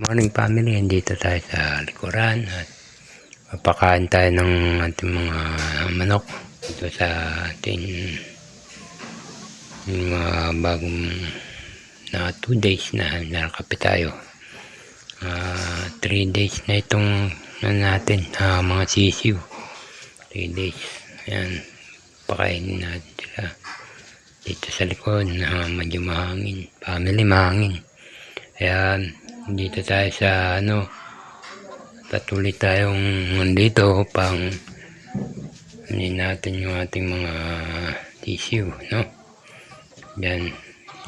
Morning family, dito tayo sa likuran at mapakain tayo ng ating mga manok dito sa ating mga bagong na 2 days na nakakape tayo. 3 days na itong natin, mga sisiw. 3 days. Ayan, pakainin natin sila dito sa likod na medyo mahangin. Family, mahangin. Ayan, dito tayo sa patuloy tayong nandito upang hindi natin yung ating mga tissue, no? Yan,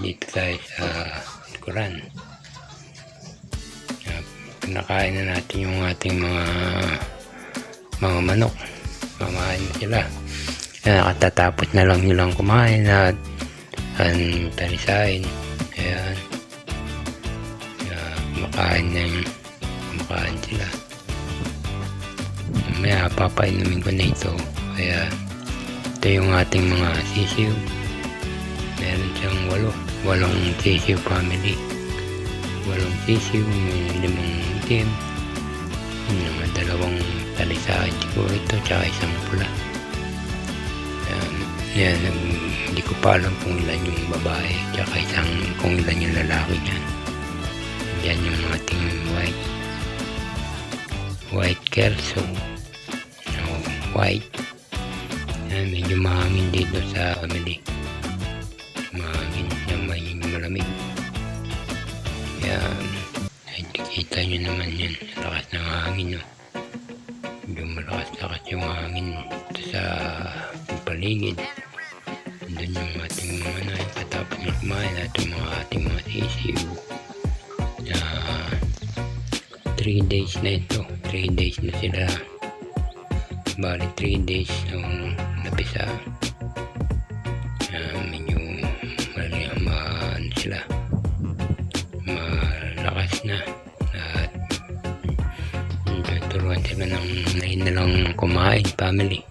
dito tayo sa likuran. Pinakain na natin yung ating mga manok. Mamahain na sila. Nakatatapos na lang nilang kumain at tarisain. Ayan. Kumakain sila. Mamaya papainumin ko na ito. Kaya ito yung ating mga sisiw. Meron siyang 8 sisiw family. 8 sisiw, 5 itim, mga 2 talisain siguro ito, tsaka 1 pula. Yan, hindi ko pa alam kung ilan yung babae, tsaka kung ilan yung lalaki dyan. Yan yung ating white kelso. White. Yan, medyo mahangin dito sa family. Mahangin na may malamig. Yan. Kita nyo naman yan. Lakas ng hangin, no? Medyo malakas yung hangin sa paligid. Doon yung ating mga katapos na kumain at yung ating mga sisiw. 3 days na ito. 3 days na sila. Bali 3 days nung napisa. Medyo sila. Malakas na. At naturuan sila ng nahin na lang kumain, family.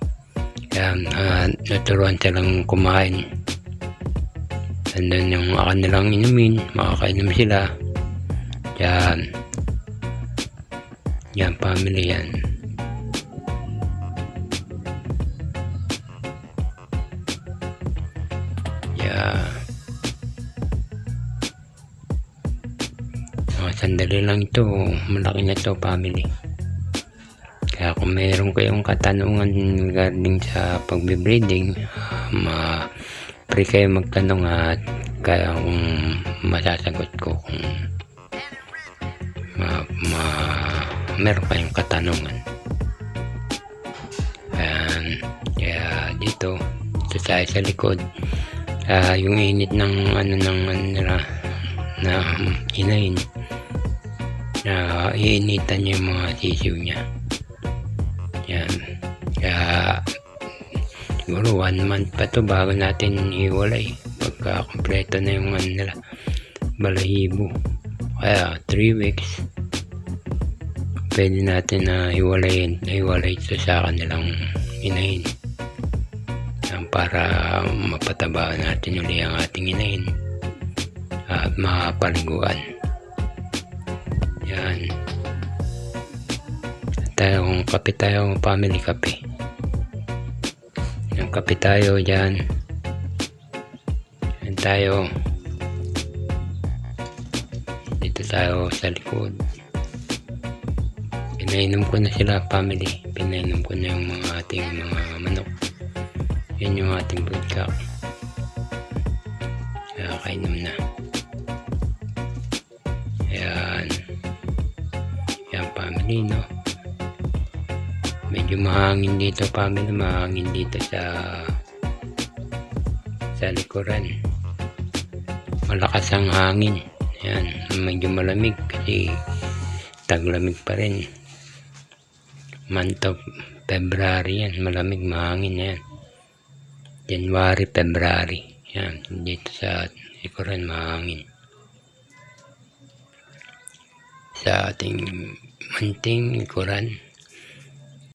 Naturuan silang kumain. And then yung kanilang inumin, makakainom sila. Yan family yan. Sandali lang ito, malaki na ito family. Kaya kung mayroon kayong katanungan regarding sa pagbe-breeding, pre kayo magtanong at kaya kung masasagot ko kung meron kayong katanungan. Kaya dito tayo sa likod, yung init ng na hinain, iinitan niya yung mga sisiw niya. Yan. Kaya siguro 1 month pa to bago natin hiwalay pagka kompleto na yung nila balahibo. Kaya 3 weeks pwede natin na hiwalay ito sa kanilang inahin. Para mapataba natin uli ang ating inahin at mapaliguan. Yan. Kung kape tayo, family kape. Yung kape tayo dyan. Yan tayo. Dito tayo sa likod. Pinainom ko na sila, family. Pinainom ko na yung mga ating mga manok. Yan yung ating broodcock. Kaya kainom na. Yan. Yan family, no? Medyo mahangin dito family. Mahangin dito sa likuran. Malakas ang hangin. Yan. Medyo malamig kasi taglamig pa rin. Month of February yan. Malamig, mahangin yan. January, February. Yan. Dito sa likuran mahangin. Sa ating munting likuran.